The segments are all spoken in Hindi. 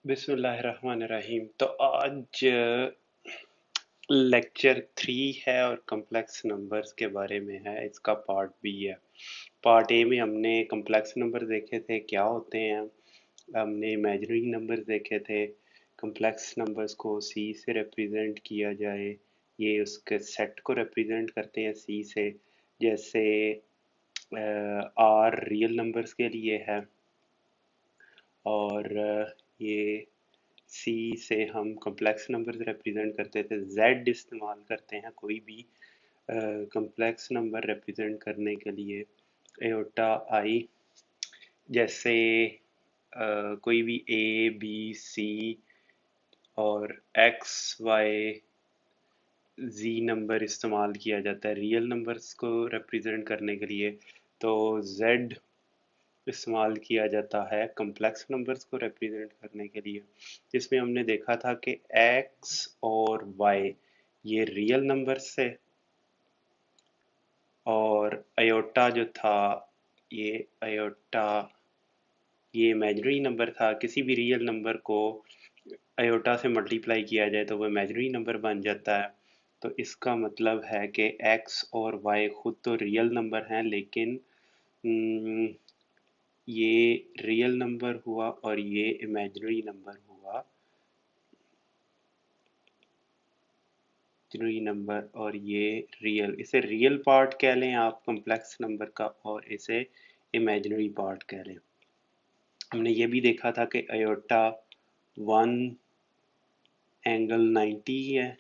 बिस्मिल्लाहिर्रहमानिर्रहीम। तो आज लेक्चर 3 है और कम्प्लेक्स नंबर्स के बारे में है। इसका पार्ट बी है। पार्ट ए में हमने कम्प्लेक्स नंबर देखे थे क्या होते हैं। हमने इमेजिनरी नंबर्स देखे थे। कम्प्लेक्स नंबर्स को सी से रिप्रेजेंट किया जाए, ये उसके सेट को रिप्रेजेंट करते हैं सी से। जैसे आर रियल नंबर्स के लिए है और ये सी से हम कॉम्प्लेक्स नंबर्स रिप्रेजेंट करते थे। जेड इस्तेमाल करते हैं कोई भी कॉम्प्लेक्स नंबर रिप्रेजेंट करने के लिए। एयोटा आई, जैसे कोई भी ए बी सी और एक्स वाई जी नंबर इस्तेमाल किया जाता है रियल नंबर्स को रिप्रेजेंट करने के लिए। तो जेड इस्तेमाल किया जाता है कम्प्लेक्स नंबर्स को रिप्रेजेंट करने के लिए, जिसमें हमने देखा था कि एक्स और वाई ये रियल नंबर्स थे और अयोटा जो था ये अयोटा ये इमेजिनरी नंबर था। किसी भी रियल नंबर को अयोटा से मल्टीप्लाई किया जाए तो वो इमेजिनरी नंबर बन जाता है। तो इसका मतलब है कि एक्स और वाई खुद तो रियल नंबर हैं, लेकिन ये रियल नंबर हुआ और ये इमेजिनरी नंबर हुआ। इमेजिनरी नंबर और ये रियल, इसे रियल पार्ट कह लें आप कॉम्प्लेक्स नंबर का और इसे इमेजिनरी पार्ट कह लें। हमने ये भी देखा था कि अयोटा 1 एंगल 90 है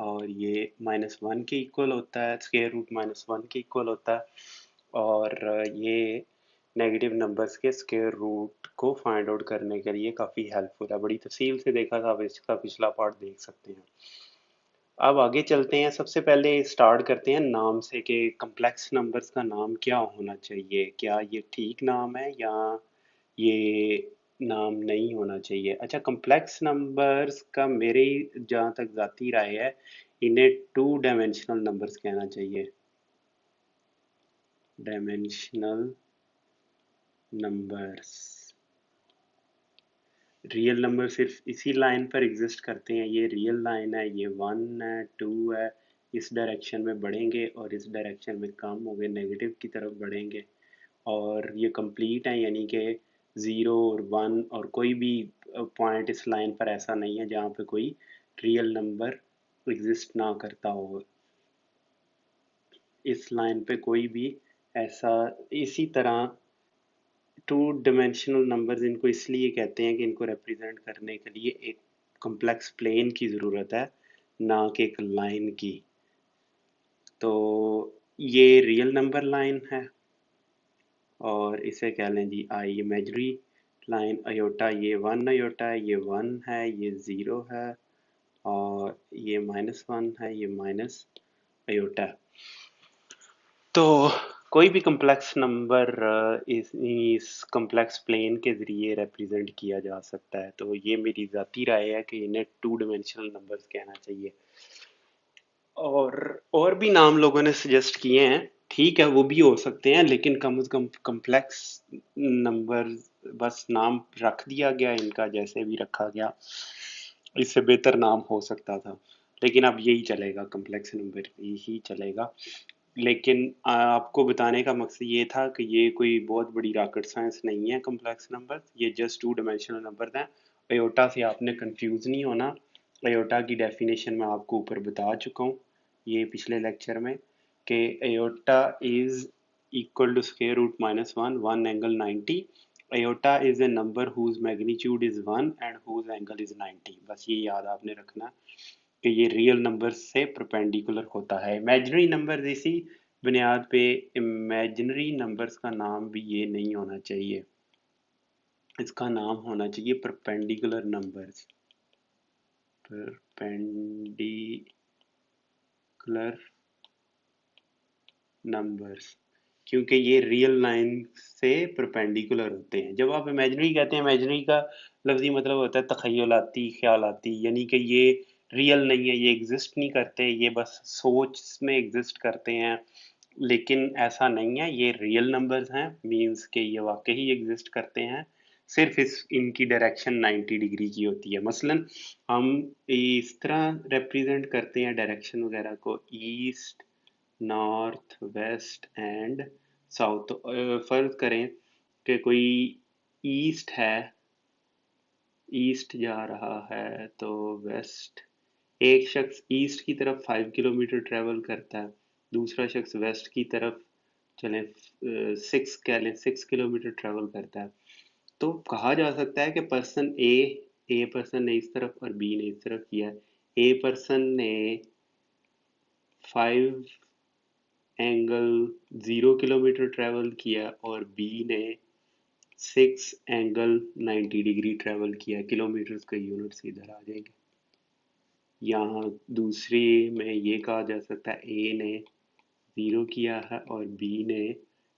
और ये -1 के इक्वल होता है, स्क्वायर रूट -1 के इक्वल होता है। और ये नेगेटिव नंबर्स के स्क्वायर रूट को फाइंड आउट करने के लिए काफ़ी हेल्पफुल है। बड़ी तफसील से देखा था, आप इसका पिछला पार्ट देख सकते हैं। अब आगे चलते हैं। सबसे पहले स्टार्ट करते हैं नाम से कि कम्प्लेक्स नंबर्स का नाम क्या होना चाहिए। क्या ये ठीक नाम है या ये नाम नहीं होना चाहिए। अच्छा, कम्प्लेक्स नंबर्स का मेरी जहाँ तक ज़ाती राय है, इन्हें 2 डायमेंशनल नंबर्स कहना चाहिए। डायमेंशनल नंबर्स, रियल नंबर सिर्फ इसी लाइन पर एग्जिस्ट करते हैं। ये रियल लाइन है, ये 1 है 2 है, इस डायरेक्शन में बढ़ेंगे और इस डायरेक्शन में कम होंगे, नेगेटिव की तरफ बढ़ेंगे। और ये कंप्लीट है, यानी कि 0 और 1 और कोई भी पॉइंट इस लाइन पर ऐसा नहीं है जहाँ पे कोई रियल नंबर एग्जिस्ट ना करता हो। इस लाइन पे कोई भी ऐसा, इसी तरह 2 डायमेंशनल नंबर्स इनको इसलिए कहते हैं कि इनको रिप्रेजेंट करने के लिए एक कॉम्प्लेक्स प्लेन की ज़रूरत है, ना कि एक लाइन की। तो ये रियल नंबर लाइन है और इसे कह लें जी आई इमेजरी लाइन। अयोटा, ये 1 अयोटा है, ये 1 है, ये 0 है और ये -1 है, ये माइनस अयोटा है। तो कोई भी कम्प्लेक्स नंबर इस कम्प्लेक्स प्लेन के ज़रिए रिप्रेजेंट किया जा सकता है। तो ये मेरी ज़ाती राय है कि इन्हें 2 डायमेंशनल नंबर्स कहना चाहिए। और भी नाम लोगों ने सजेस्ट किए हैं, ठीक है वो भी हो सकते हैं, लेकिन कम से कम कम्प्लेक्स नंबर बस नाम रख दिया गया इनका, जैसे भी रखा गया, इससे बेहतर नाम हो सकता था। लेकिन अब यही चलेगा, कम्प्लेक्स नंबर यही चलेगा। लेकिन आपको बताने का मकसद ये था कि ये कोई बहुत बड़ी रॉकेट साइंस नहीं है। कम्प्लेक्स नंबर ये जस्ट 2 डायमेंशनल नंबर हैं। अयोटा से आपने कंफ्यूज नहीं होना। अयोटा की डेफिनेशन मैं आपको ऊपर बता चुका हूँ ये पिछले लेक्चर में, कि iota is equal to square root -1 1 angle 90। Iota is a number whose magnitude is 1 and whose angle is 90। बस ये याद आपने रखना कि ये रियल नंबर्स से परपेंडिकुलर होता है। इमेजिनरी नंबर्स इसी बुनियाद पे, इमेजिनरी नंबर्स का नाम भी ये नहीं होना चाहिए, इसका नाम होना चाहिए परपेंडिकुलर नंबर्स। परपेंडिकुलर नंबर्स, क्योंकि ये रियल लाइन से परपेंडिकुलर होते हैं। जब आप इमेजिनरी कहते हैं, इमेजिनरी का लफ्जी मतलब होता है तखयलाती, ख्यालाती, यानी कि ये रियल नहीं है, ये एग्जिस्ट नहीं करते, ये बस सोच में एग्जिस्ट करते हैं। लेकिन ऐसा नहीं है, ये रियल नंबर्स हैं, मींस के ये वाकई ही एग्जिस्ट करते हैं। सिर्फ इनकी डायरेक्शन 90 डिग्री की होती है। मसलन हम इस तरह रिप्रेजेंट करते हैं डायरेक्शन वगैरह को, east, north, west and south. तो फर्ज करें कि कोई ईस्ट है, ईस्ट जा रहा है तो वेस्ट, एक शख्स ईस्ट की तरफ 5 किलोमीटर ट्रेवल करता है, दूसरा शख्स वेस्ट की तरफ चलें 6 कह लें 6 किलोमीटर ट्रेवल करता है। तो कहा जा सकता है कि ए पर्सन ने इस तरफ और बी ने इस तरफ किया है। ए पर्सन ने 5 एंगल 0 किलोमीटर ट्रेवल किया और बी ने 6 एंगल 90 डिग्री ट्रेवल किया। किलोमीटर के यूनिट्स इधर आ जाएंगे। यहाँ दूसरी में ये कहा जा सकता है ए ने 0 किया है और बी ने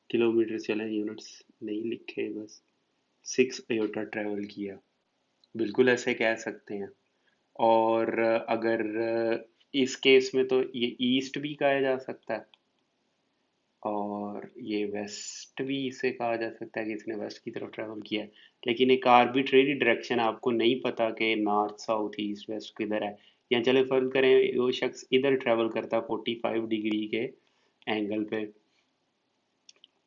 किलोमीटर, चले यूनिट्स नहीं लिखे, बस 6 आयोटा ट्रेवल किया। बिल्कुल ऐसे कह सकते हैं। और अगर इस केस में तो ये ईस्ट भी कहा जा सकता है और ये वेस्ट भी इसे कहा जा सकता है कि इसने वेस्ट की तरफ ट्रेवल किया है। लेकिन एक आर्बिट्रेरी डायरेक्शन, आपको नहीं पता कि नॉर्थ साउथ ईस्ट वेस्ट किधर है। या चले फर्ज करें वो शख्स इधर ट्रेवल करता है 45 डिग्री के एंगल पे,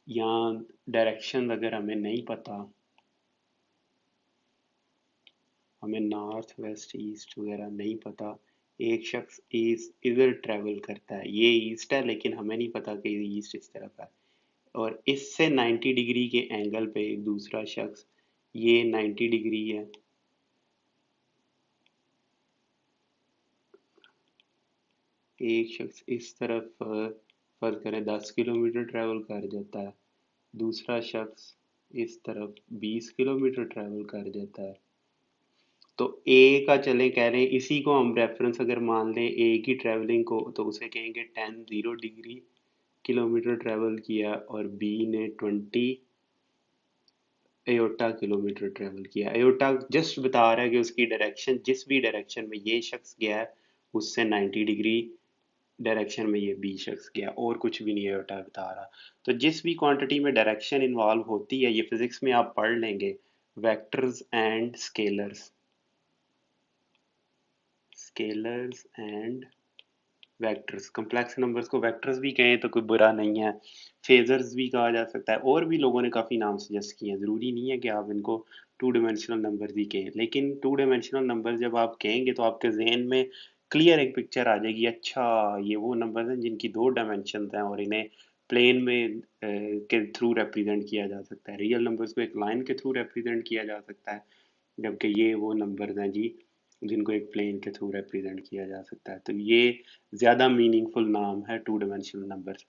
या डायरेक्शन अगर हमें नहीं पता, हमें नॉर्थ वेस्ट ईस्ट वगैरह नहीं पता, एक शख्स इधर ट्रेवल करता है, ये ईस्ट है लेकिन हमें नहीं पता कि ईस्ट इस तरफ है, और इससे 90 डिग्री के एंगल पे एक दूसरा शख्स, ये 90 डिग्री है, एक शख्स इस तरफ फर्ज करें 10 किलोमीटर ट्रेवल कर जाता है, दूसरा शख्स इस तरफ 20 किलोमीटर ट्रेवल कर जाता है। तो ए का चले कह रहे हैं, इसी को हम रेफरेंस अगर मान लें ए की ट्रेवलिंग को, तो उसे कहेंगे 10 0 डिग्री किलोमीटर ट्रेवल किया और बी ने 20 एयोटा किलोमीटर ट्रेवल किया। एयोटा जस्ट बता रहा है कि उसकी डायरेक्शन, जिस भी डायरेक्शन में ये शख्स गया है उससे 90 डिग्री डायरेक्शन में ये बी शख्स गया, और कुछ भी नहीं एयोटा बता रहा। तो जिस भी क्वांटिटी में डायरेक्शन इन्वॉल्व होती है, ये फिजिक्स में आप पढ़ लेंगे, vectors and scalars, scalars and vectors, complex numbers को वेक्टर्स भी कहें तो कोई बुरा नहीं है, फेजर्स भी कहा जा सकता है, और भी लोगों ने काफ़ी नाम सजेस्ट किए हैं। ज़रूरी नहीं है कि आप इनको 2 डायमेंशनल नंबर ही कहें, लेकिन 2 डायमेंशनल नंबर जब आप कहेंगे तो आपके जहन में क्लियर एक पिक्चर आ जाएगी, अच्छा ये वो नंबर हैं जिनकी 2 डायमेंशन हैं और इन्हें प्लेन में के थ्रू रिप्रेजेंट किया जा सकता है। रियल नंबर्स को एक लाइन के थ्रू रिप्रेजेंट किया जा सकता है, जबकि ये वो नंबर्स हैं जी जिनको एक प्लेन के थ्रू रिप्रेजेंट किया जा सकता है। तो ये ज़्यादा मीनिंगफुल नाम है 2 डायमेंशनल नंबर्स।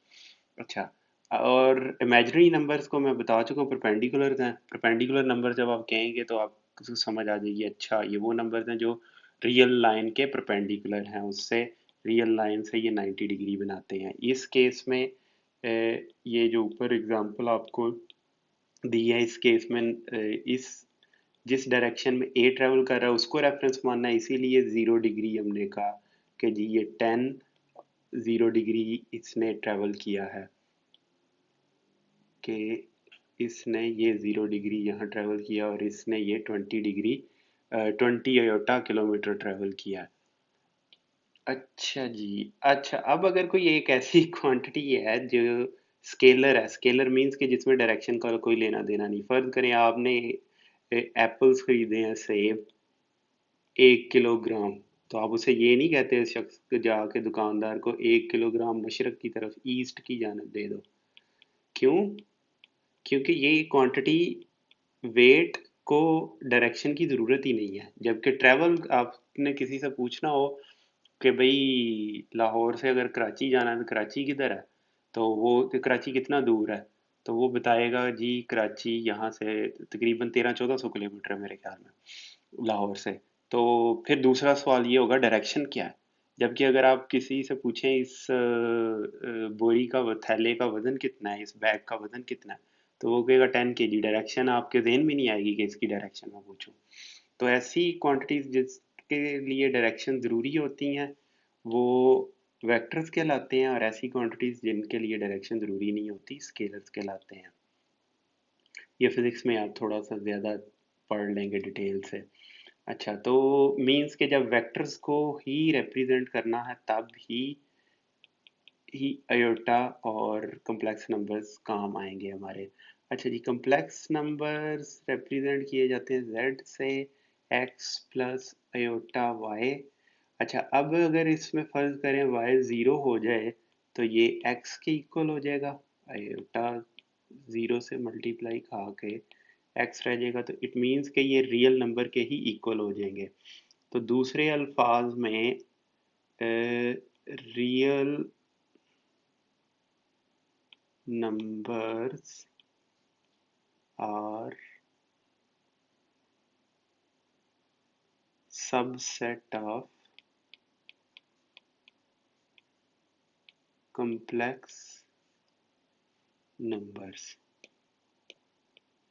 अच्छा, और इमेजिनरी नंबर्स को मैं बता चुका हूँ परपेंडिकुलर हैं। परपेंडिकुलर नंबर जब आप कहेंगे तो आपको समझ आ जाएगी, अच्छा ये वो नंबर्स हैं जो रियल लाइन के परपेंडिकुलर हैं, उससे रियल लाइन से ये 90 डिग्री बनाते हैं। इस केस में ये जो ऊपर एग्जांपल आपको दी है, इस केस में इस जिस डायरेक्शन में ए ट्रेवल कर रहा है उसको रेफरेंस मानना है, इसीलिए 0 डिग्री हमने कहा कि जी ये 10 0 डिग्री इसने ट्रेवल किया है, कि इसने ये 0 डिग्री यहाँ ट्रेवल किया और इसने ये 20 डिग्री 20 आयोटा किलोमीटर ट्रेवल किया। अच्छा जी, अच्छा अब अगर कोई एक ऐसी क्वांटिटी है जो स्केलर है, स्केलर मीन्स कि जिसमें डायरेक्शन का कोई लेना देना नहीं। फर्ज करें आपने एप्पल्स खरीदे हैं, सेब 1 किलोग्राम, तो आप उसे ये नहीं कहते उस शख्स को जाके दुकानदार को 1 किलोग्राम मशरक की तरफ ईस्ट की जानब दे दो। क्यों? क्योंकि ये क्वांटिटी वेट को डायरेक्शन की ज़रूरत ही नहीं है। जबकि ट्रैवल आपने किसी से पूछना हो कि भाई लाहौर से अगर कराची जाना है तो कराची किधर है, तो वो कि कराची कितना दूर है, तो वो बताएगा जी कराची यहाँ से तकरीबन 1300-1400 किलोमीटर है मेरे ख्याल में लाहौर से। तो फिर दूसरा सवाल ये होगा डायरेक्शन क्या है। जबकि अगर आप किसी से पूछें इस बोरी का थैले का वजन कितना है, इस बैग का वजन कितना है, तो वो कहेगा 10 kg। डायरेक्शन आपके जहन में नहीं आएगी कि इसकी डायरेक्शन में पूछूं। तो ऐसी क्वांटिटीज जिसके लिए डायरेक्शन ज़रूरी होती हैं वो वेक्टर्स कहलाते हैं, और ऐसी क्वांटिटीज जिनके लिए डायरेक्शन ज़रूरी नहीं होती स्केलर्स कहलाते हैं। ये फिजिक्स में आप थोड़ा सा ज़्यादा पढ़ लेंगे डिटेल से। अच्छा, तो मीन्स के जब वेक्टर्स को ही रिप्रेजेंट करना है तब ही अयोटा और कॉम्प्लेक्स नंबर्स काम आएंगे हमारे। अच्छा जी, कॉम्प्लेक्स नंबर्स रिप्रेजेंट किए जाते हैं z से, x प्लस अयोटा y। अच्छा, अब अगर इसमें फर्ज करें y ज़ीरो हो जाए तो ये x के इक्वल हो जाएगा। अयोटा ज़ीरो से मल्टीप्लाई खा के x रह जाएगा, तो इट मीन्स कि ये रियल नंबर के ही इक्वल हो जाएंगे। तो दूसरे अल्फाज में real numbers are subset of complex numbers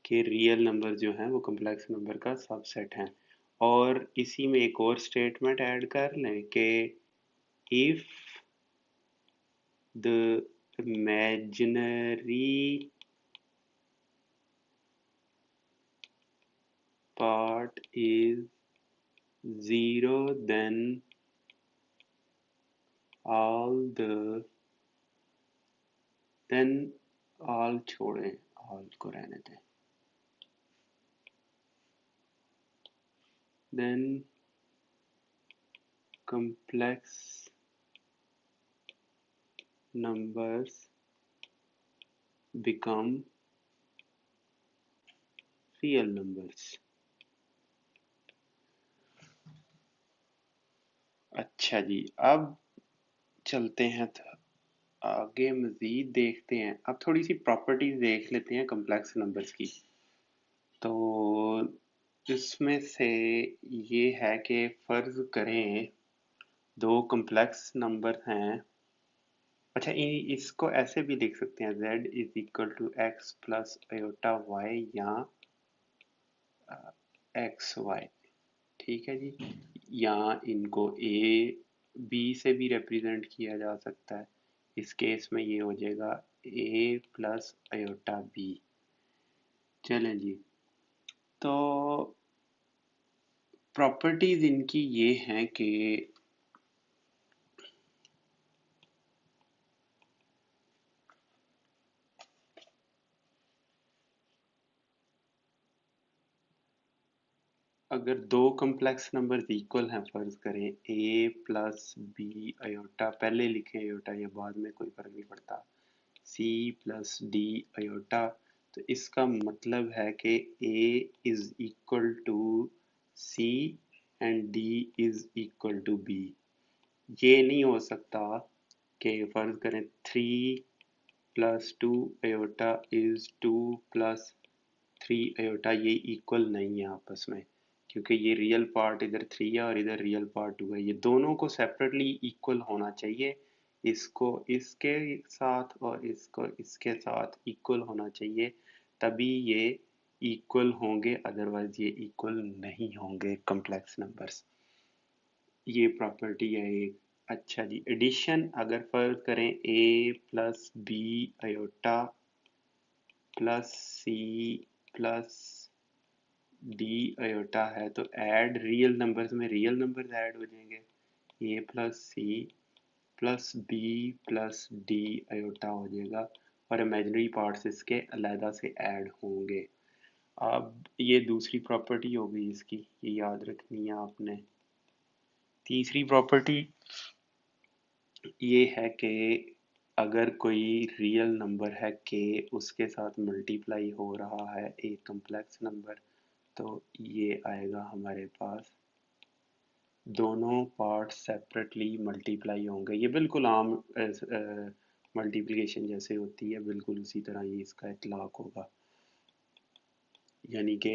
के रियल नंबर जो हैं वो कॉम्प्लेक्स नंबर का सबसेट हैं। और इसी में एक और स्टेटमेंट ऐड कर लें कि if the imaginary part is zero, then all the then all छोड़ें, all को रहने दें, then complex numbers become real numbers। अच्छा जी, अब चलते हैं आगे मजीद देखते हैं। अब थोड़ी सी प्रॉपर्टीज देख लेते हैं कॉम्प्लेक्स नंबर्स की। तो इसमें से ये है कि फर्ज करें दो कॉम्प्लेक्स नंबर हैं। अच्छा, इसको ऐसे भी लिख सकते हैं, z is equal to x plus iota y या एक्स वाई। ठीक है जी, या इनको ए बी से भी रिप्रेजेंट किया जा सकता है। इस केस में ये हो जाएगा ए प्लस अयोटा बी। चलें जी, तो प्रॉपर्टीज इनकी ये हैं कि अगर दो कॉम्प्लेक्स नंबर्स इक्वल हैं, फर्ज करें ए प्लस बी अयोटा, पहले लिखें अयोटा या बाद में कोई फर्क नहीं पड़ता, सी प्लस डी अयोटा, तो इसका मतलब है कि A is equal to C and D is equal to B. ये नहीं हो सकता कि फर्ज करें three plus two iota is two plus three iota, ये इक्वल नहीं है आपस में, क्योंकि ये रियल पार्ट इधर थ्री है और इधर रियल पार्ट टू है। ये दोनों को सेपरेटली इक्वल होना चाहिए। इसको इसके साथ और इसको इसके साथ इक्वल होना चाहिए, तभी ये इक्वल होंगे, अदरवाइज ये इक्वल नहीं होंगे कॉम्प्लेक्स नंबर्स। ये प्रॉपर्टी है एक। अच्छा जी, एडिशन अगर फर्ज करें A plus B iota plus C plus D iota है, तो ऐड रियल नंबर्स में रियल नंबर्स ऐड हो जाएंगे। A plus C plus B plus D iota हो जाएगा और इमेजिनरी पार्ट्स इसके अलहदा से ऐड होंगे। अब ये दूसरी प्रॉपर्टी हो गई इसकी, ये याद रखनी है आपने। तीसरी प्रॉपर्टी ये है कि अगर कोई रियल नंबर है के, उसके साथ मल्टीप्लाई हो रहा है एक कॉम्प्लेक्स नंबर, तो ये आएगा हमारे पास, दोनों पार्ट सेपरेटली मल्टीप्लाई होंगे। ये बिल्कुल आम मल्टीप्लिकेशन जैसे होती है, बिल्कुल उसी तरह ही इसका इतलाक होगा। यानी कि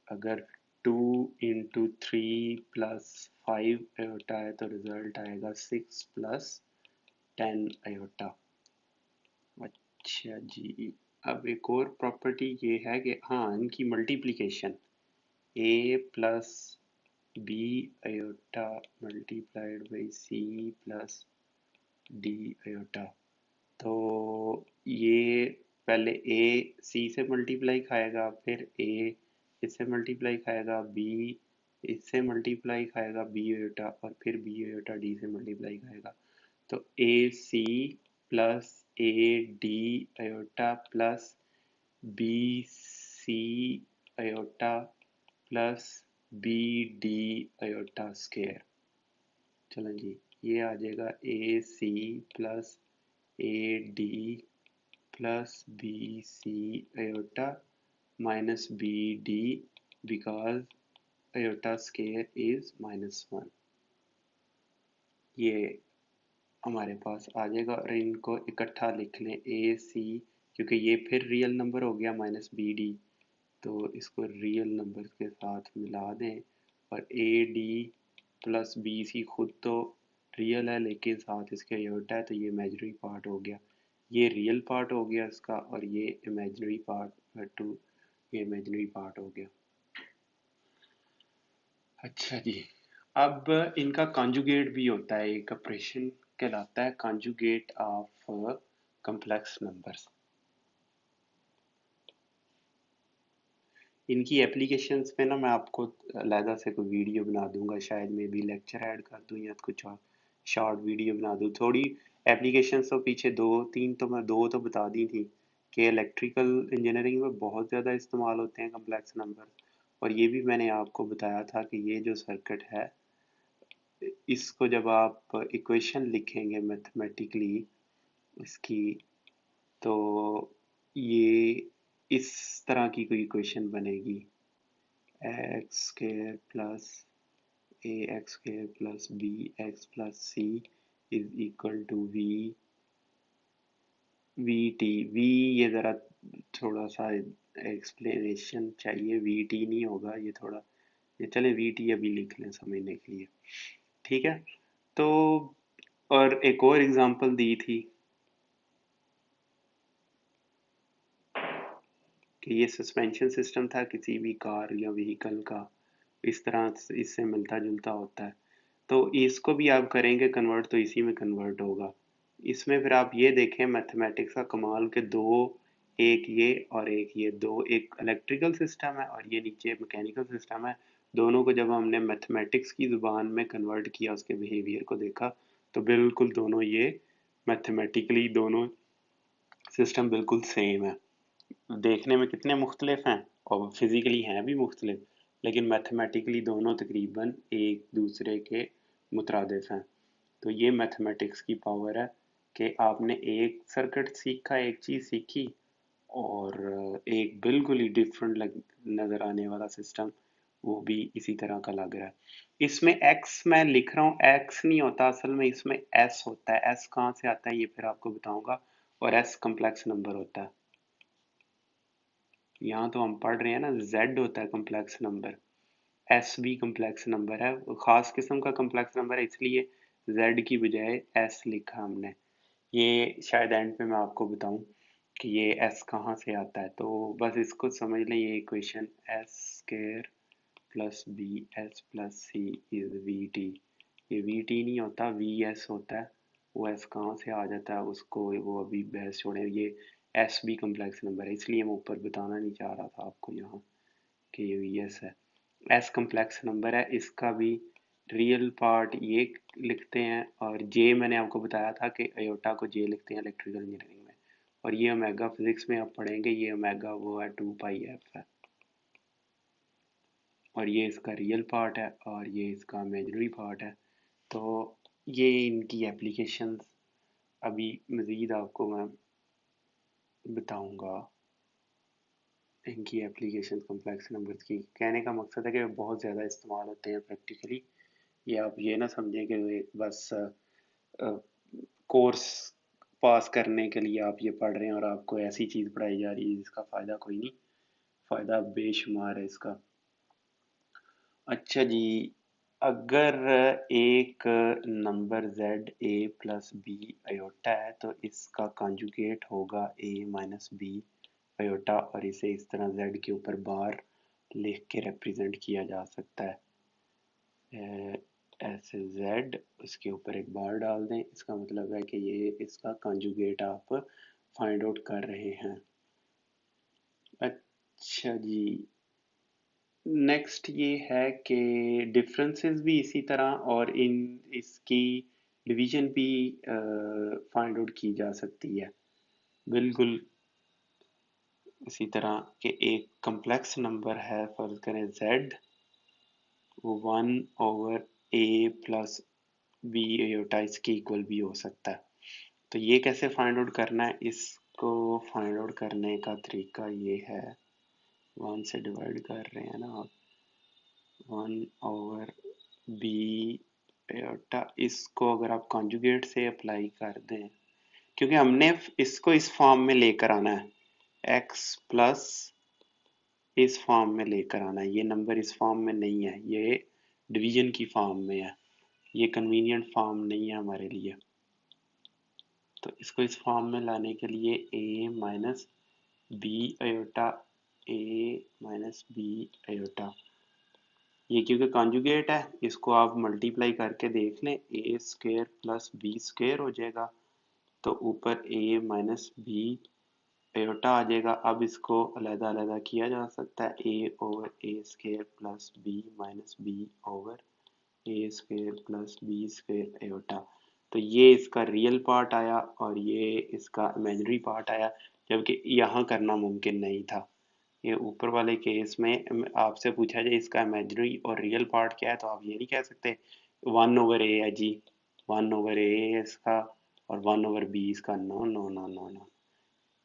अगर two into three plus five iota है तो रिजल्ट आएगा सिक्स प्लस टेन अयोटा। अच्छा जी, अब एक और प्रॉपर्टी ये है कि हाँ, इनकी multiplication a plus B iota multiplied by c plus D iota, तो ये पहले ए सी से मल्टीप्लाई खाएगा, फिर ए इससे मल्टीप्लाई खाएगा बी, इससे मल्टीप्लाई खाएगा बी आयोटा, और फिर बी आयोटा डी से मल्टीप्लाई खाएगा। तो A C plus A D iota plus B C iota plus B D iota square. चलो जी, ये आ जाएगा A C plus A D plus B C iota minus B D because iota square is -1। ये हमारे पास आ जाएगा और इनको इकट्ठा लिख लें ए सी, क्योंकि ये फिर रियल नंबर हो गया माइनस बी डी, तो इसको रियल नंबर के साथ मिला दें। और a D plus B c खुद तो रियल है लेकिन साथ इसके आयोटा है, तो ये इमेजिनरी पार्ट हो गया, ये रियल पार्ट हो गया इसका, और ये इमेजिनरी पार्ट टू, ये इमेजिनरी पार्ट हो गया। अच्छा जी, अब इनका कॉन्जुगेट भी होता है, एक ऑपरेशन कहलाता है कॉन्जुगेट ऑफ कॉम्प्लेक्स नंबर्स। इनकी एप्लीकेशंस पे ना मैं आपको अलहदा से कोई वीडियो बना दूंगा, शायद में भी लेक्चर ऐड कर दूं या कुछ और शॉर्ट वीडियो बना दूं। थोड़ी एप्लीकेशंस तो पीछे दो तीन तो मैं दो तो बता दी थी कि इलेक्ट्रिकल इंजीनियरिंग में बहुत ज़्यादा इस्तेमाल होते हैं कम्प्लेक्स नंबर, और ये भी मैंने आपको बताया था कि ये जो सर्किट है इसको जब आप इक्वेशन लिखेंगे मैथमेटिकली इसकी, तो ये इस तरह की कोई इक्वेशन बनेगी, x square plus a x square plus b x plus c is equal to v v t. V ये ज़रा थोड़ा सा एक्सप्लेनेशन चाहिए, वी टी नहीं होगा ये, थोड़ा ये चले वी टी अभी लिख लें समझने के लिए, ठीक है। तो और एक और एग्जांपल दी थी कि ये सस्पेंशन सिस्टम था किसी भी कार या व्हीकल का, इस तरह इससे मिलता जुलता होता है। तो इसको भी आप करेंगे कन्वर्ट तो इसी में कन्वर्ट होगा। इसमें फिर आप ये देखें मैथमेटिक्स का कमाल के दो, एक ये और एक ये, दो एक इलेक्ट्रिकल सिस्टम है और ये नीचे मैकेनिकल सिस्टम है। दोनों को जब हमने मैथमेटिक्स की ज़ुबान में कन्वर्ट किया, उसके बिहेवियर को देखा, तो बिल्कुल दोनों ये मैथमेटिकली दोनों सिस्टम बिल्कुल सेम है। देखने में कितने मुख्तलिफ हैं और फिज़िकली हैं भी मुख्तलिफ, लेकिन मैथमेटिकली दोनों तकरीबन एक दूसरे के मुतरादिफ हैं। तो ये मैथमेटिक्स की पावर है कि आपने एक सर्किट सीखा, एक चीज़ सीखी, और एक बिल्कुल ही डिफरेंट नज़र आने वाला सिस्टम वो भी इसी तरह का लग रहा है। इसमें x मैं लिख रहा हूँ, x नहीं होता असल में, इसमें s होता है। s कहाँ से आता है ये फिर आपको बताऊंगा, और s कम्प्लेक्स नंबर होता है। यहाँ तो हम पढ़ रहे हैं ना, z होता है कम्प्लेक्स नंबर, s भी कम्प्लेक्स नंबर है, वो खास किस्म का कम्प्लेक्स नंबर है, इसलिए z की बजाय s लिखा हमने। ये शायद एंड पे मैं आपको बताऊं कि ये s कहाँ से आता है, तो बस इसको समझ लें, ये equation s square plus b s plus c is v t. ये वी टी नहीं होता, वी एस होता है। वो एस कहाँ से आ जाता है उसको वो अभी बहस छोड़े, ये एस भी कम्प्लेक्स नंबर है, इसलिए मैं ऊपर बताना नहीं चाह रहा था आपको यहाँ कि ये वी एस है। एस कम्प्लेक्स नंबर है, इसका भी रियल पार्ट ये लिखते हैं, और जे मैंने आपको बताया था कि अयोटा को जे लिखते हैं इलेक्ट्रिकल इंजीनियरिंग में, और ये ओमेगा फिजिक्स में आप पढ़ेंगे, ये ओमेगा वो है 2 पाई एफ है, और ये इसका रियल पार्ट है और ये इसका इमेजिनरी पार्ट है। तो ये इनकी एप्लीकेशंस अभी मज़ीद आपको मैं बताऊंगा, इनकी एप्लीकेशन कम्प्लेक्स नंबर्स की। कहने का मकसद है कि बहुत ज़्यादा इस्तेमाल होते हैं प्रैक्टिकली। ये आप ये ना समझें कि बस कोर्स पास करने के लिए आप ये पढ़ रहे हैं और आपको ऐसी चीज़ पढ़ाई जा रही है जिसका फ़ायदा कोई नहीं, फ़ायदा बेशुमार है इसका। अच्छा जी, अगर एक number z a plus B iota है तो इसका कॉन्जुगेट होगा a माइनस बी अयोटा, और इसे इस तरह z के ऊपर बार लिख के रिप्रेजेंट किया जा सकता है, ऐसे z उसके ऊपर एक बार डाल दें, इसका मतलब है कि ये इसका कॉन्जुगेट आप फाइंड आउट कर रहे हैं। अच्छा जी, नेक्स्ट ये है कि डिफरेंसेस भी इसी तरह और इन इसकी डिवीजन भी फाइंड आउट की जा सकती है बिल्कुल इसी तरह के। एक कम्प्लेक्स नंबर है, फर्ज करें z, वो 1/a+b इसके इक्वल भी हो सकता है। तो ये कैसे फाइंड आउट करना है, इसको फाइंड आउट करने का तरीका ये है, 1 से डिवाइड कर रहे हैं ना आप, 1/b, इसको अगर आप कॉन्जुगेट से अप्लाई कर दें, क्योंकि हमने इसको इस फॉर्म में लेकर आना है, x प्लस इस फॉर्म में लेकर आना है। ये नंबर इस फॉर्म में नहीं है, ये डिवीजन की फॉर्म में है, ये कन्वीनियंट फॉर्म नहीं है हमारे लिए। तो इसको इस फॉर्म में लाने के लिए a minus b iota, a minus b iota, ये क्योंकि कॉन्जुगेट है इसको आप मल्टीप्लाई करके देख लें, ए स्क्वेयर प्लस बी स्क्वेयर हो जाएगा, तो ऊपर a माइनस बी अयोटा आ जाएगा। अब इसको अलग अलग किया जा सकता है, a over a square plus b minus b over a square plus b square iota. तो ये इसका रियल पार्ट आया और ये इसका इमेजिनरी पार्ट आया, जबकि यहाँ करना मुमकिन नहीं था। ये ऊपर वाले केस में आपसे पूछा जाए इसका इमेजिनरी और रियल पार्ट क्या है, तो आप ये नहीं कह सकते 1/a है जी, 1/a है इसका और 1/b इसका। No no no no no,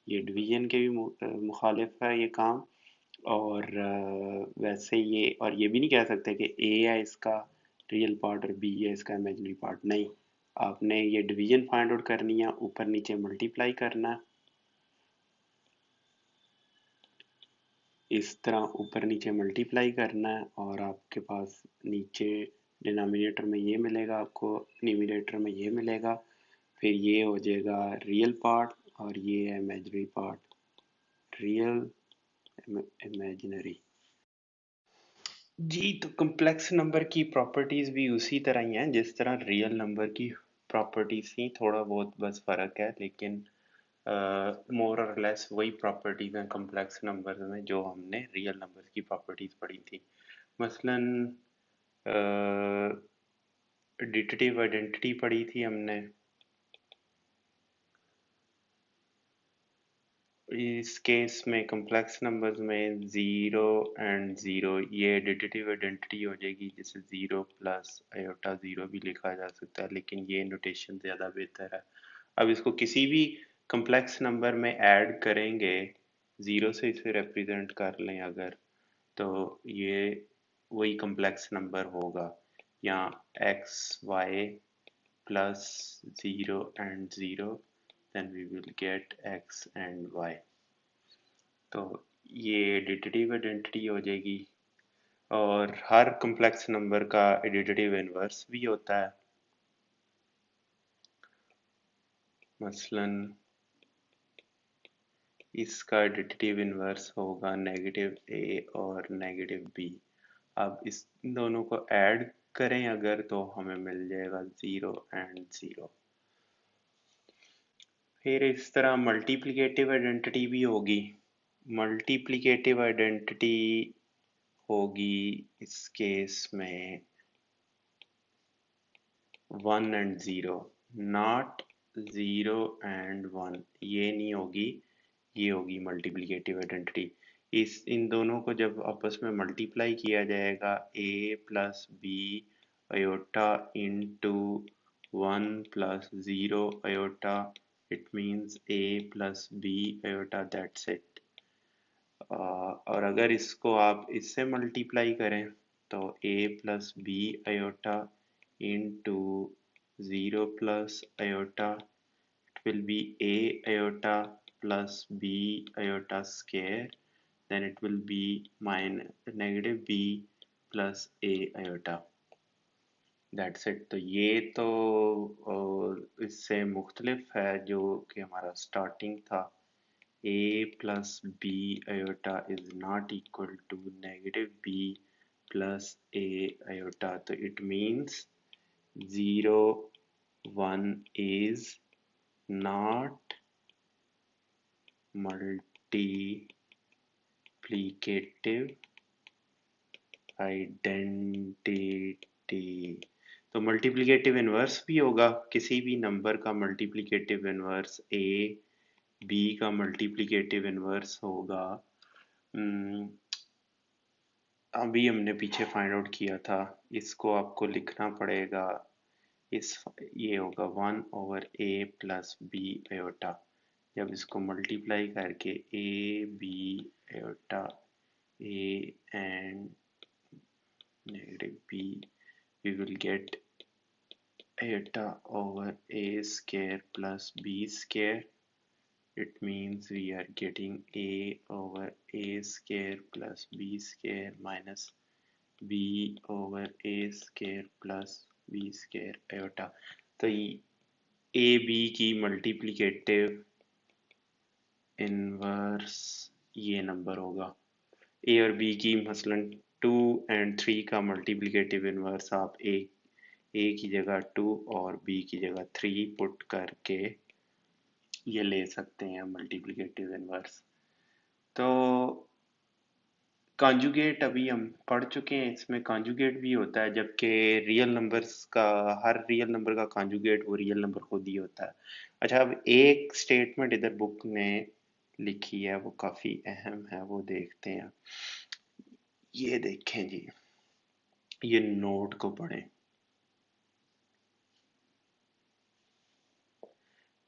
ये डिवीजन के भी मुखालिफ है ये काम। और वैसे ये, और ये भी नहीं कह सकते कि ए है इसका रियल पार्ट और बी है इसका इमेजिनरी पार्ट, नहीं। आपने ये डिवीजन फाइंड आउट करनी है, ऊपर नीचे मल्टीप्लाई करना है, इस तरह ऊपर नीचे मल्टीप्लाई करना है और आपके पास नीचे डिनोमिनेटर में ये मिलेगा, आपको न्यूमरेटर में ये मिलेगा, फिर ये हो जाएगा रियल पार्ट और ये है इमेजिनरी पार्ट, रियल इमेजिनरी। जी, तो कम्प्लेक्स नंबर की प्रॉपर्टीज भी उसी तरह ही हैं जिस तरह रियल नंबर की प्रॉपर्टीज थी, थोड़ा बहुत बस फर्क है, लेकिन मोर और लेस वही प्रॉपर्टीज हैं कम्प्लेक्स नंबर्स में जो हमने रियल नंबर्स की प्रॉपर्टीज पढ़ी थी। मसलन डिटेटिव आइडेंटिटी पढ़ी थी हमने, इस केस में कम्प्लेक्स नंबर्स में 0 एंड 0 ये एडिटिव आइडेंटिटी हो जाएगी, जिसे 0 प्लस आयोटा 0 भी लिखा जा सकता है, लेकिन ये नोटेशन ज़्यादा बेहतर है। अब इसको किसी भी कम्प्लेक्स नंबर में ऐड करेंगे, 0 से इसे रिप्रेजेंट कर लें अगर, तो ये वही कम्प्लेक्स नंबर होगा। यहाँ x Y plus 0 and 0, then we will get x and y। तो ये एडिटिव आइडेंटिटी हो जाएगी। और हर कम्प्लेक्स नंबर का एडिटिव इन्वर्स भी होता है, मसलन इसका एडिटिव इन्वर्स होगा -a और -b। अब इस दोनों को ऐड करें अगर, तो हमें मिल जाएगा 0 and 0। फिर इस तरह मल्टीप्लिकेटिव आइडेंटिटी भी होगी। मल्टीप्लिकेटिव आइडेंटिटी होगी इस केस में 1 एंड 0, नॉट 0 एंड 1, ये नहीं होगी, ये होगी मल्टीप्लिकेटिव आइडेंटिटी। इन दोनों को जब आपस में मल्टीप्लाई किया जाएगा, a plus B iota into 1 plus 0 iota, it means a plus b iota, that's it. और अगर इसको आप इससे मल्टीप्लाई करें, तो a plus B iota into 0 plus iota, it will be a iota plus b iota square, then it will be minus negative b plus a iota, that's it। तो ये तो इससे मुख्तलिफ है जो कि हमारा स्टार्टिंग था, a plus b iota is not equal to negative b plus a iota, तो it means 0 1 is not multiplicative identity. तो मल्टीप्लिकेटिव इनवर्स भी होगा, किसी भी नंबर का मल्टीप्लिकेटिव इनवर्स ए बी का मल्टीप्लिकेटिव इनवर्स होगा। अभी हमने पीछे फाइंड आउट किया था, इसको आपको लिखना पड़ेगा। ये होगा 1/a प्लस बी आयोटा। जब इसको मल्टीप्लाई करके a b iota a and negative b, we will get iota over a square plus b square. It means we are getting a over a square plus b square minus b over a square plus b square iota। तो ए बी की मल्टीप्लिकेटिव इनवर्स ये नंबर होगा। ए और बी की मसलन 2 एंड 3 का मल्टीप्लिकेटिव इनवर्स आप ए की जगह 2 और बी की जगह 3 पुट करके ये ले सकते हैं मल्टीप्लिकेटिव इनवर्स। तो कॉन्जुगेट अभी हम पढ़ चुके हैं, इसमें कॉन्जुगेट भी होता है, जबकि रियल नंबर्स का हर रियल नंबर का कॉन्जुगेट वो रियल नंबर खुद ही होता है। अच्छा, अब एक स्टेटमेंट इधर बुक ने लिखी है, वो काफ़ी अहम है, वो देखते हैं। ये देखें जी, ये नोट को पढ़ें।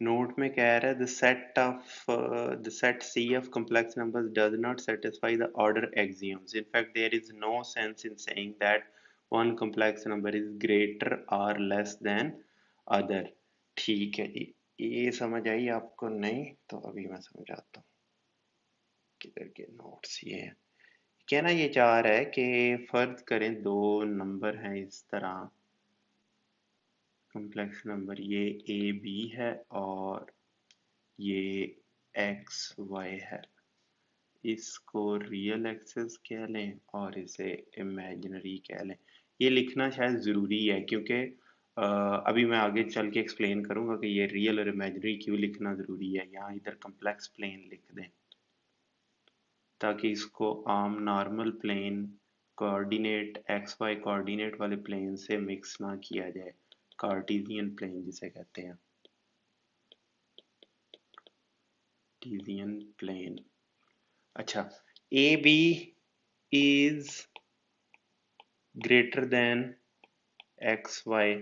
नोट में कह रहा है the set C of complex numbers does not satisfy the order axioms. In fact, there is no sense in saying that one complex number is greater or less than other. ठीक है जी, ये समझ आई आपको? नहीं तो अभी मैं समझाता हूँ। किधर के नोट्स ये हैं? कहना ये चाह रहा है कि फर्ज करें दो नंबर हैं इस तरह, कॉम्प्लेक्स नंबर ये ए बी है और ये एक्स वाई है। इसको रियल एक्सेस कह लें और इसे इमेजिनरी कह लें। ये लिखना शायद ज़रूरी है, क्योंकि अभी मैं आगे चल के एक्सप्लेन करूँगा कि ये रियल और इमेजिनरी क्यों लिखना ज़रूरी है। यहाँ इधर कम्प्लेक्स प्लेन लिख दें ताकि इसको आम normal plane coordinate x y coordinate वाले प्लेन से मिक्स ना किया जाए, कार्टेशियन प्लेन जिसे कहते हैं, कार्टेशियन प्लेन। अच्छा, a b is greater than x y,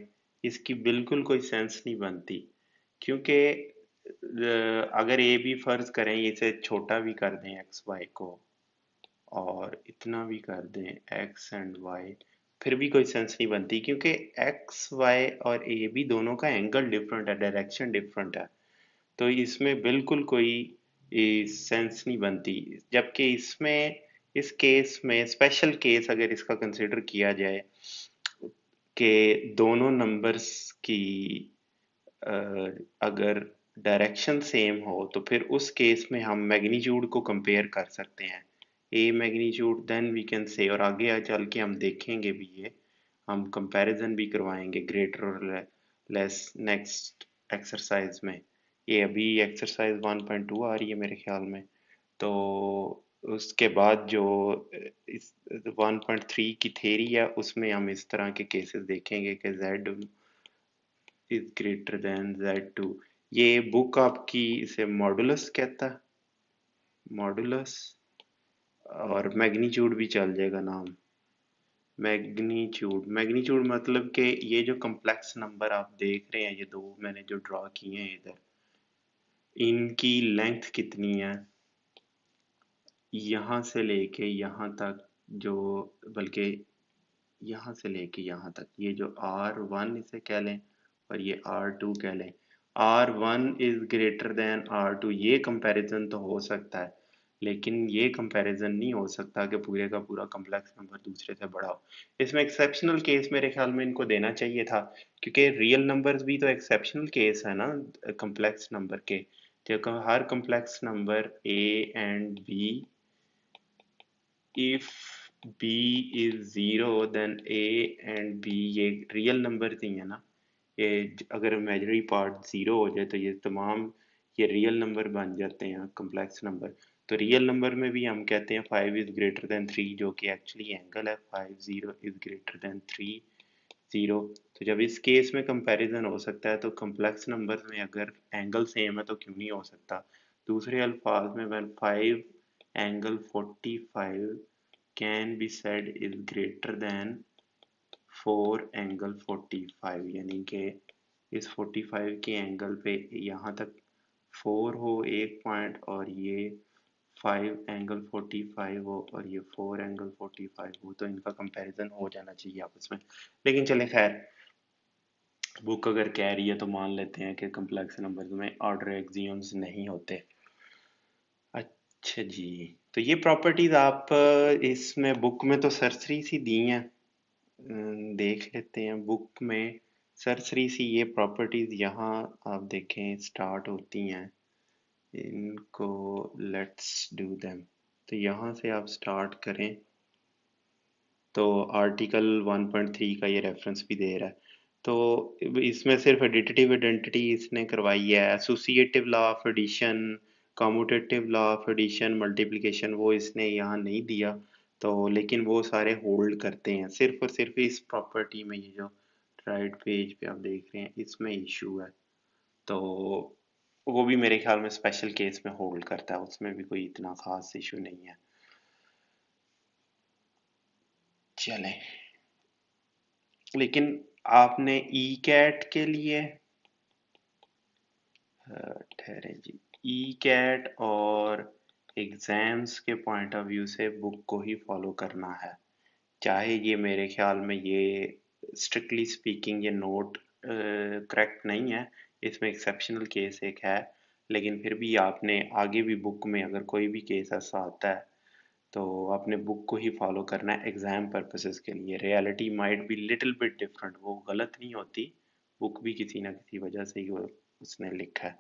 इसकी बिल्कुल कोई सेंस नहीं बनती, क्योंकि अगर ए बी फर्ज करें इसे छोटा भी कर दें एक्स वाई को और इतना भी कर दें एक्स एंड वाई, फिर भी कोई सेंस नहीं बनती, क्योंकि एक्स वाई और ए बी दोनों का एंगल डिफरेंट है, डायरेक्शन डिफरेंट है। तो इसमें बिल्कुल कोई सेंस नहीं बनती। जबकि इसमें इस केस में स्पेशल केस अगर इसका कंसिडर किया जाए कि दोनों नंबर्स की अगर डायरेक्शन सेम हो तो फिर उस केस में हम मैग्नीट्यूड को कंपेयर कर सकते हैं, a magnitude then we can say, और आगे चल के हम देखेंगे भी, ये हम कंपैरिजन भी करवाएंगे ग्रेटर और लेस नेक्स्ट एक्सरसाइज में। ये अभी एक्सरसाइज 1.2 आ रही है मेरे ख्याल में, तो उसके बाद जो इस 1.3 की थ्योरी है उसमें हम इस तरह के केसेस देखेंगे कि z is greater then z2। ये बुक आपकी इसे मॉडुलस कहता है, मॉडुलस, और मैग्नीट्यूड भी चल जाएगा नाम। मैग्नीट्यूड, मैग्नीट्यूड मतलब कि ये जो कॉम्प्लेक्स नंबर आप देख रहे हैं, ये दो मैंने जो ड्रॉ किए हैं इधर, इनकी लेंथ कितनी है यहाँ से लेके यहाँ तक, जो बल्कि यहाँ से लेके यहाँ तक, ये जो R1 इसे कह लें और ये R2 कह लें, R1 is greater then R2, ये कंपैरिजन तो हो सकता है, लेकिन ये कंपैरिजन नहीं हो सकता कि पूरे का पूरा कॉम्प्लेक्स नंबर दूसरे से बड़ा हो। इसमें एक्सेप्शनल केस मेरे ख्याल में इनको देना चाहिए था, क्योंकि रियल नंबर्स भी तो एक्सेप्शनल केस है ना कॉम्प्लेक्स नंबर के। देखो हर complex number A and B, if b is 0 then a and b, ये रियल नंबर ही है ना, ये अगर इमेजिनरी पार्ट 0 हो जाए तो ये तमाम ये रियल नंबर बन जाते हैं कॉम्प्लेक्स नंबर। तो रियल नंबर में भी हम कहते हैं 5 इज ग्रेटर देन 3, जो कि एक्चुअली एंगल है 5 0 इज ग्रेटर देन 3 0। तो जब इस केस में कंपैरिजन हो सकता है तो कॉम्प्लेक्स नंबर्स में अगर एंगल सेम है तो क्यों नहीं हो सकता। दूसरे अल्फाज में when 5 angle 45 can be said is greater then 4 angle 45, यानी कि इस 45 के एंगल पे यहाँ तक 4 हो एक पॉइंट और ये 5 एंगल 45 हो और ये 4 एंगल 45 हो, तो इनका कंपैरिजन हो जाना चाहिए आपस में। लेकिन चले खैर, बुक अगर कह रही है तो मान लेते हैं कि कम्प्लेक्स नंबर्स में ऑर्डर एक्सियम्स नहीं होते। अच्छा जी, तो ये प्रॉपर्टीज आप इसमें बुक में तो सरसरी सी दी हैं, देख लेते हैं बुक में। सरसरी सी ये प्रॉपर्टीज यहाँ आप देखें स्टार्ट होती हैं, इनको लेट्स डू देम। तो यहाँ से आप स्टार्ट करें तो आर्टिकल 1.3 का ये रेफरेंस भी दे रहा है। तो इसमें सिर्फ एडिटिव आइडेंटिटी इसने करवाई है, associative law of addition, commutative law of addition, multiplication वो इसने यहाँ नहीं दिया। तो लेकिन वो सारे होल्ड करते हैं, सिर्फ और सिर्फ इस प्रॉपर्टी में, ये जो राइट पेज पे आप देख रहे हैं इसमें इशू है। तो वो भी मेरे ख्याल में स्पेशल केस में होल्ड करता है, उसमें भी कोई इतना खास इशू नहीं है। चलें, लेकिन आपने ई कैट के लिए ठहरे जी, ई कैट और एग्जाम्स के पॉइंट ऑफ व्यू से बुक को ही फॉलो करना है। चाहे ये मेरे ख्याल में ये स्ट्रिक्टली स्पीकिंग ये नोट करेक्ट नहीं है, इसमें एक्सेप्शनल केस एक है, लेकिन फिर भी आपने आगे भी बुक में अगर कोई भी केस ऐसा आता है तो आपने बुक को ही फॉलो करना है एग्जाम पर्पसेस के लिए। Reality might be little bit different, वो गलत नहीं होती, बुक भी किसी ना किसी वजह से ही उसने लिखा है।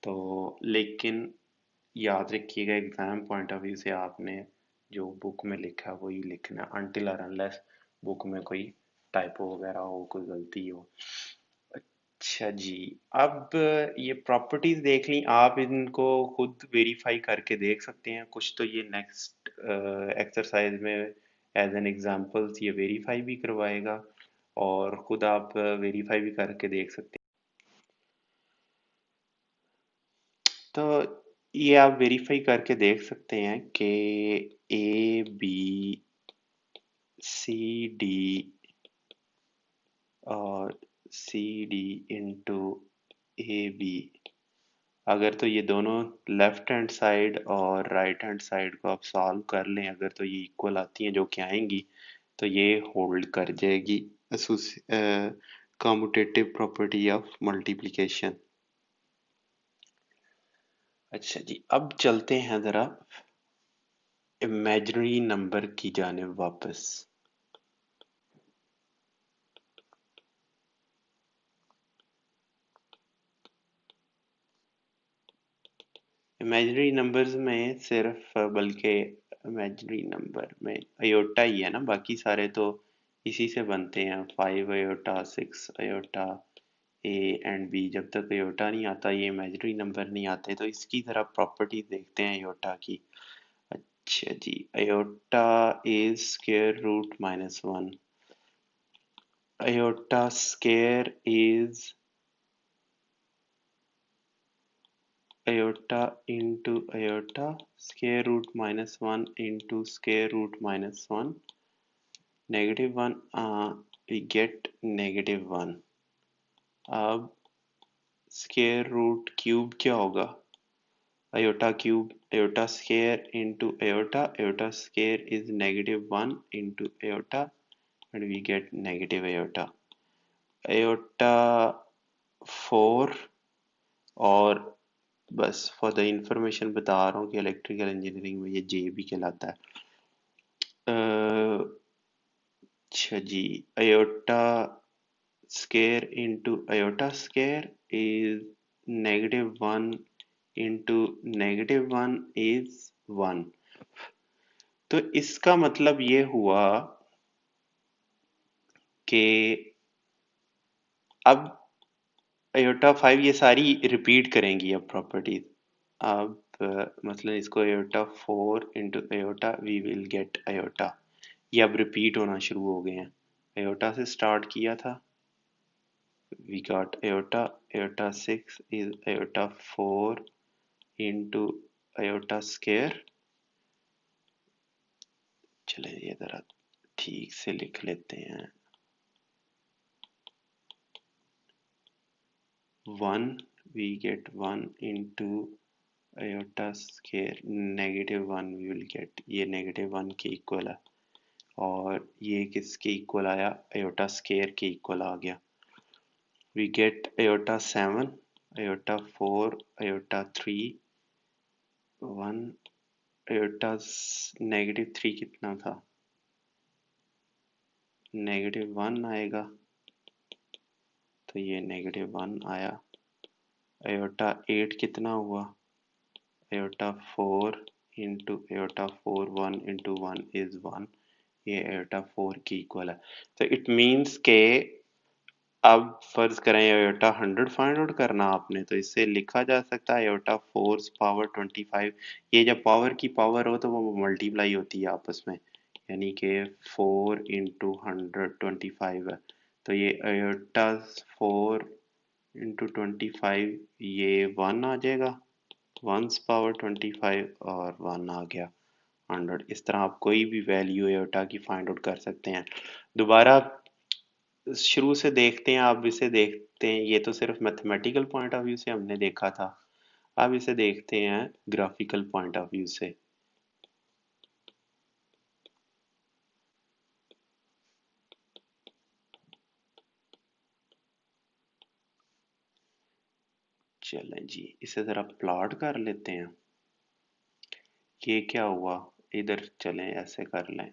तो लेकिन याद रखिएगा एग्जाम पॉइंट ऑफ व्यू से आपने जो बुक में लिखा है वही लिखना है, अनटिल और अनलेस बुक में कोई टाइपो वगैरह हो, कोई गलती हो। अच्छा जी, अब ये प्रॉपर्टीज देख ली आप, इनको खुद वेरीफाई करके देख सकते हैं। कुछ तो ये नेक्स्ट एक्सरसाइज में एज एन एग्जांपल्स ये वेरीफाई भी करवाएगा और खुद आप वेरीफाई भी करके देख सकते हैं। तो ये आप वेरीफाई करके देख सकते हैं कि ए बी सी डी और c d into a b, अगर तो ये दोनों लेफ्ट हैंड साइड और राइट हैंड साइड को आप सॉल्व कर लें, अगर तो ये इक्वल आती हैं जो कि आएंगी, तो ये होल्ड कर जाएगी कम्यूटेटिव प्रॉपर्टी ऑफ मल्टीप्लिकेशन। अच्छा जी, अब चलते हैं ज़रा इमेजिनरी नंबर की जानिब वापस। इमेजिनरी नंबर्स में सिर्फ बल्कि इमेजिनरी नंबर में अयोटा ही है ना, बाकी सारे तो इसी से बनते हैं, 5 iota 6 iota a and b. जब तक अयोटा नहीं आता ये इमेजिनरी नंबर नहीं आते। तो इसकी जरा प्रॉपर्टी देखते हैं अयोटा की। अच्छा जी, iota is square root -1, iota square is iota into iota, square root -1 into square root -1, -1, we get -1। अब स्क्वायर रूट क्यूब क्या होगा, iota cube, iota square into iota, iota square is -1 into iota and we get negative iota। iota 4, और बस फॉर द इंफॉर्मेशन बता रहा हूँ कि इलेक्ट्रिकल इंजीनियरिंग में ये जे भी कहलाता है। अच्छा जी, iota square into iota square is -1 into -1 is 1। तो इसका मतलब ये हुआ कि अब अयोटा 5 ये सारी रिपीट करेंगी अब प्रॉपर्टीज। अब मतलब इसको iota 4 into iota we will get iota. ये अब रिपीट होना शुरू हो गए हैं। आयोटा से स्टार्ट किया था, we got iota, iota 6 is iota 4 into iota square. चले ये जरा ठीक से लिख लेते हैं। 1 we get 1 into iota square negative 1 we will get, ये नेगेटिव 1 के इक्वल है, और ये किसके इक्वल आया, आयोटा स्क्वायर के इक्वल आ गया। We get iota 7, iota 4, iota 3, 1 iota negative 3 कितना था, नेगेटिव 1 आएगा, तो ये नेगेटिव 1 आया। आयोटा 8 कितना हुआ, iota 4 into iota 4 1 into 1 is 1, ये आयोटा 4 की इक्वल है। तो इट मीन्स के अब फर्ज करें आयोटा 100 फाइंड आउट करना आपने, तो इससे लिखा जा सकता है आयोटा 4 पावर 25। ये जब पावर की पावर हो तो वो मल्टीप्लाई होती है आपस में, यानी कि 4 इंटू 125 है, तो ये आयोटा 4 इंटू 25 ये 1 आ जाएगा, 1 पावर 25 और 1 आ गया 100। इस तरह आप कोई भी वैल्यू आयोटा की फाइंड आउट कर सकते हैं। दोबारा शुरू से देखते हैं, आप इसे देखते हैं, ये तो सिर्फ मैथमेटिकल पॉइंट ऑफ व्यू से हमने देखा था, अब इसे देखते हैं ग्राफिकल पॉइंट ऑफ व्यू से। चलें जी, इसे ज़रा प्लॉट कर लेते हैं। ये क्या हुआ, इधर चलें ऐसे कर लें,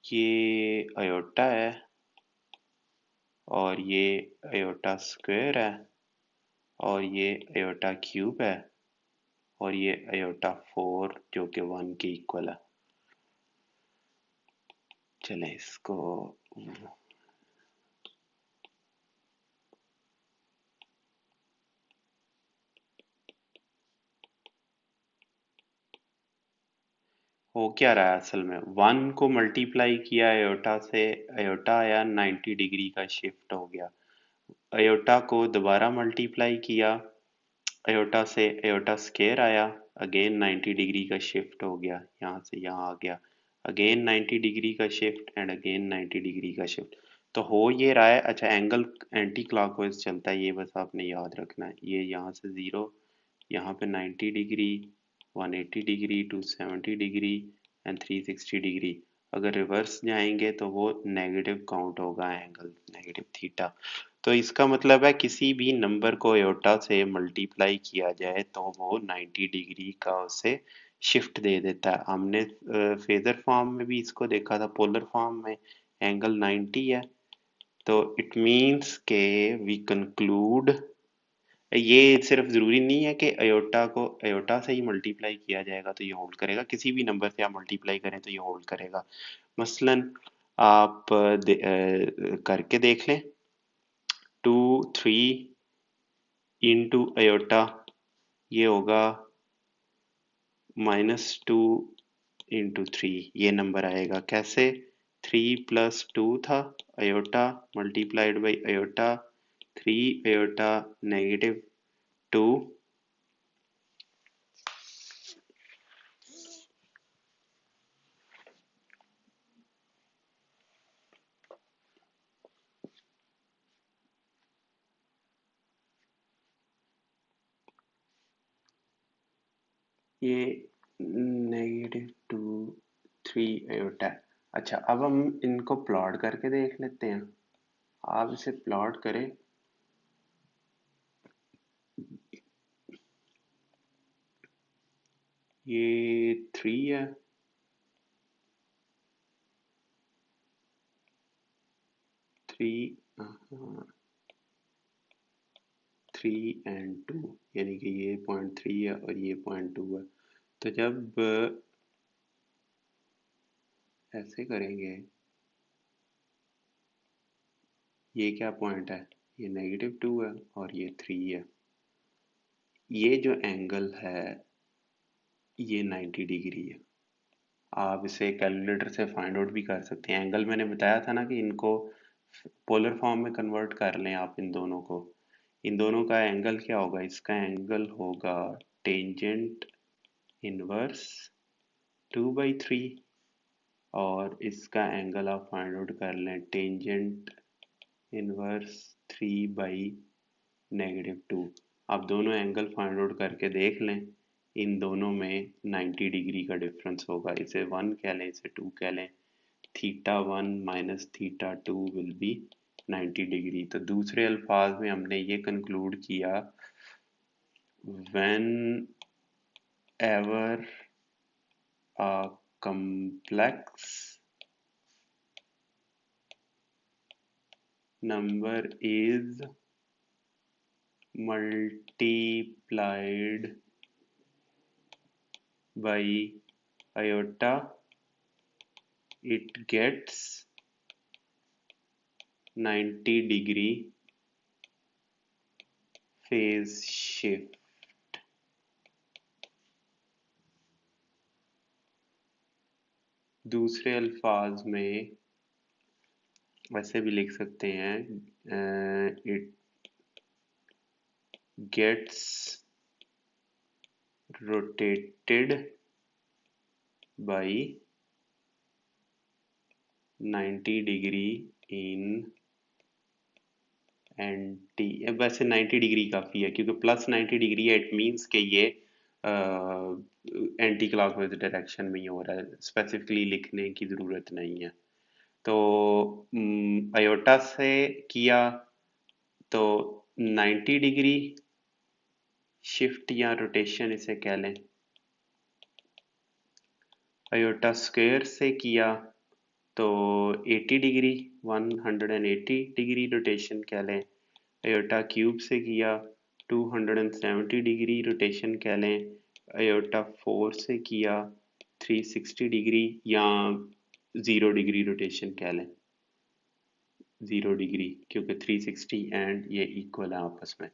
ये आयोटा है और ये आयोटा स्क्वायर है और ये आयोटा क्यूब है और ये आयोटा 4 जो कि 1 के इक्वल है। चलें इसको हो क्या रहा है असल में, 1 को मल्टीप्लाई किया आयोटा से, आयोटा आया 90 डिग्री का शिफ्ट हो गया। आयोटा को दोबारा मल्टीप्लाई किया आयोटा से, आयोटा स्क्वायर आया, अगेन 90 डिग्री का शिफ्ट हो गया, यहाँ से यहाँ आ गया, अगेन 90 डिग्री का शिफ्ट एंड अगेन 90 डिग्री का शिफ्ट। तो हो ये रहा है, अच्छा एंगल एंटी क्लॉकवाइज चलता है, ये बस आपने याद रखना है। ये यहाँ से 0, यहाँ पे 90 degree, 180 degree, 270 degree and 360 degree. अगर रिवर्स जाएंगे तो वो नेगेटिव काउंट होगा एंगल, नेगेटिव थीटा। तो इसका मतलब है किसी भी नंबर को एयोटा से मल्टीप्लाई किया जाए तो वो 90 डिग्री का उसे शिफ्ट दे देता है। हमने फेजर फॉर्म में भी इसको देखा था, पोलर फॉर्म में एंगल 90 है, तो इट मीन्स के वी कंक्लूड, ये सिर्फ जरूरी नहीं है कि अयोटा को अयोटा से ही मल्टीप्लाई किया जाएगा तो ये होल्ड करेगा, किसी भी नंबर से आप मल्टीप्लाई करें तो ये होल्ड करेगा। मसलन आप करके देख लें, 2 3 इंटू अयोटा, ये होगा -2 इंटू 3, ये नंबर आएगा कैसे, 3 प्लस 2 था iota multiplied by iota, 3 iota -2, ये -2 3 अयोटा है। अच्छा अब हम इनको प्लॉट करके देख लेते हैं, आप इसे प्लॉट करें, ये 3 है, 3 एंड 2, यानी कि ये 0.3 है और ये 0.2 है। तो जब ऐसे करेंगे, ये क्या पॉइंट है, ये -2 है और ये 3 है। ये जो एंगल है ये 90 डिग्री है। आप इसे कैलकुलेटर से फाइंड आउट भी कर सकते हैं। एंगल मैंने बताया था ना कि इनको पोलर फॉर्म में कन्वर्ट कर लें आप इन दोनों को। इन दोनों का एंगल क्या होगा? इसका एंगल होगा टेंजेंट इनवर्स 2/3 और इसका एंगल आप फाइंड आउट कर लें टेंजेंट इनवर्स 3/-2। आप दोनों एंगल फाइंड आउट करके देख लें, इन दोनों में 90 डिग्री का डिफरेंस होगा। इसे 1 कह लें, इसे 2 कह लें। θ1 माइनस θ2 विल बी 90 डिग्री। तो दूसरे अल्फाज में हमने ये कंक्लूड किया, when ever a complex number is multiplied by iota, it gets 90 degree phase shift। दूसरे अल्फाज में वैसे भी लिख सकते हैं, it gets rotated by 90 degree in anti. वैसे 90 डिग्री काफ़ी है क्योंकि प्लस 90 डिग्री है, इट मीन्स कि ये एंटी क्लॉकवाइज डायरेक्शन में ही हो रहा है, स्पेसिफिकली लिखने की ज़रूरत नहीं है। तो आयोटा से किया तो 90 डिग्री शिफ्ट या रोटेशन इसे कह लें। आयोटा स्क्वायर से किया तो 80 डिग्री 180 डिग्री रोटेशन कह लें। आयोटा क्यूब से किया 270 डिग्री रोटेशन कह लें। आयोटा 4 से किया 360 डिग्री या 0 डिग्री रोटेशन कह लें। 0 डिग्री क्योंकि 360 एंड ये इक्वल है आपस में।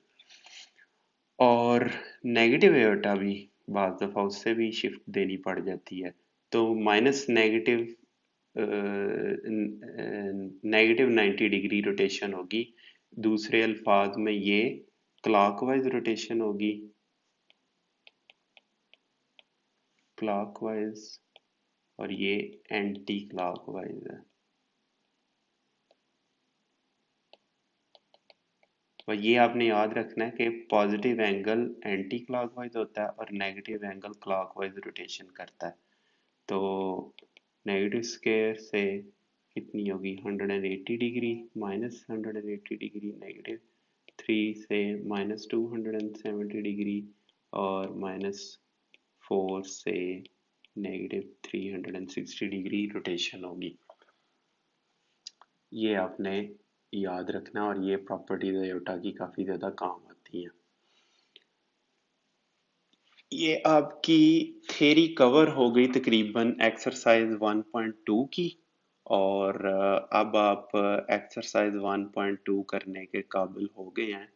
और नेगेटिव आयोटा भी बाज़ दफ़ा उससे भी शिफ्ट देनी पड़ जाती है, तो नेगेटिव 90 डिग्री रोटेशन होगी। दूसरे अल्फाज में ये क्लॉकवाइज रोटेशन होगी, क्लॉकवाइज, और ये एंटी क्लॉकवाइज है। और ये आपने याद रखना है कि पॉजिटिव एंगल एंटी क्लॉकवाइज होता है और नेगेटिव एंगल क्लॉकवाइज रोटेशन करता है। तो नेगेटिव स्क्वायर से कितनी होगी 180 डिग्री माइनस 180 डिग्री, नेगेटिव 3 से माइनस 270 डिग्री और माइनस 4 से नेगेटिव 360 डिग्री रोटेशन होगी। ये आपने याद रखना और ये प्रॉपर्टीज आयोटा की काफ़ी ज़्यादा काम आती हैं। ये आपकी थ्योरी कवर हो गई तकरीबन एक्सरसाइज 1.2 की, और अब आप एक्सरसाइज 1.2 करने के काबिल हो गए हैं,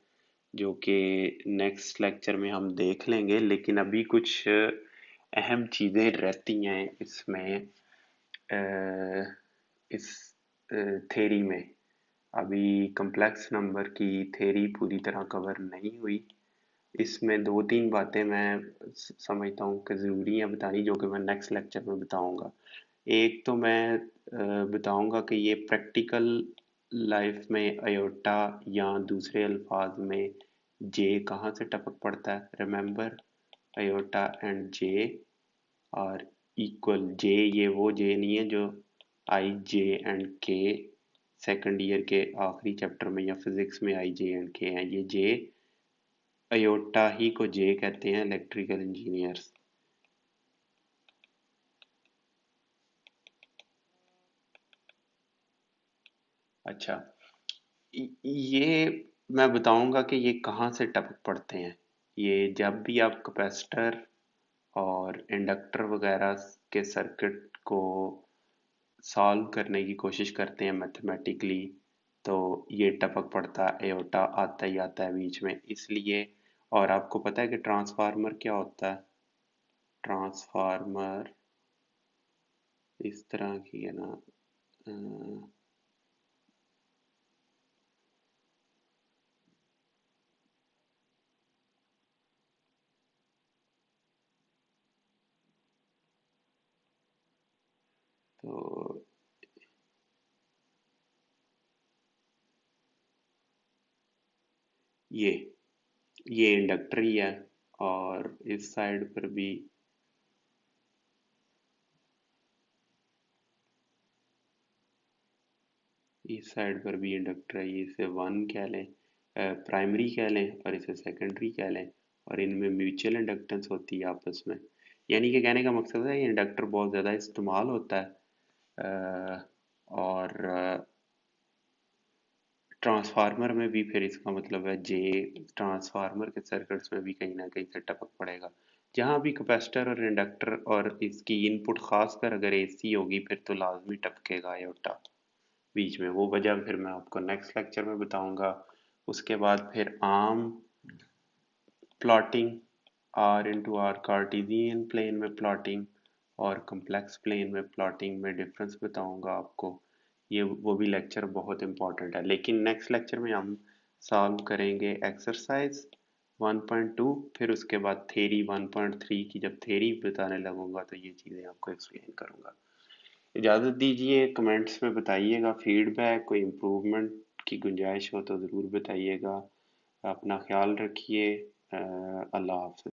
जो कि नेक्स्ट लेक्चर में हम देख लेंगे। लेकिन अभी कुछ अहम चीज़ें रहती हैं इसमें, इस थ्योरी में। अभी कम्प्लेक्स नंबर की थ्योरी पूरी तरह कवर नहीं हुई। इसमें 2-3 बातें मैं समझता हूँ कि ज़रूरी है बतानी, जो कि मैं नेक्स्ट लेक्चर में बताऊँगा। एक तो मैं बताऊँगा कि ये प्रैक्टिकल लाइफ में आयोटा या दूसरे अल्फाज में जे कहाँ से टपक पड़ता है। Remember, iota and J are equal. J ये वो जे नहीं है जो I J and K second year के आखिरी चैप्टर में या फिजिक्स में आई जे एंड के हैं। ये जे आयोटा ही को जे कहते हैं इलेक्ट्रिकल इंजीनियर्स। अच्छा, ये मैं बताऊंगा कि ये कहाँ से टपक पड़ते हैं। ये जब भी आप कैपेसिटर और इंडक्टर वगैरह के सर्किट को सॉल्व करने की कोशिश करते हैं मैथमेटिकली, तो ये टपक पड़ता है, एओर्टा आता ही आता है बीच में, इसलिए। और आपको पता है कि ट्रांसफार्मर क्या होता है? ट्रांसफार्मर इस तरह की है ना, अ, तो ये ये इंडक्टर ही है, और इस साइड पर भी, इस साइड पर भी इंडक्टर है। ये इसे वन कह लें, प्राइमरी कह लें, और इसे सेकेंडरी कह लें। और इनमें म्यूचुअल इंडक्टेंस होती है आपस में। यानी कि कहने का मकसद है ये इंडक्टर बहुत ज़्यादा इस्तेमाल होता है। और ट्रांसफार्मर में भी फिर इसका मतलब है जे, ट्रांसफार्मर के सर्किट्स में भी कहीं ना कहीं से टपक पड़ेगा। जहाँ भी कैपेसिटर और इंडक्टर और इसकी इनपुट खासकर अगर एसी होगी फिर तो लाजमी टपकेगा आयोटा बीच में। वो वजह फिर मैं आपको नेक्स्ट लेक्चर में बताऊंगा। उसके बाद फिर आम plotting, R into R Cartesian plane में प्लॉटिंग और कम्प्लेक्स प्लेन में प्लॉटिंग में डिफरेंस बताऊंगा आपको। ये वो भी लेक्चर बहुत इंपॉर्टेंट है। लेकिन नेक्स्ट लेक्चर में हम सॉल्व करेंगे एक्सरसाइज 1.2, फिर उसके बाद थेरी 1.3 की जब थेरी बताने लगूंगा तो ये चीज़ें आपको एक्सप्लेन करूंगा। इजाज़त दीजिए, कमेंट्स में बताइएगा फीडबैक, कोई इम्प्रूवमेंट की गुंजाइश हो तो ज़रूर बताइएगा। अपना ख्याल रखिए। अल्लाह हाफ़िज़।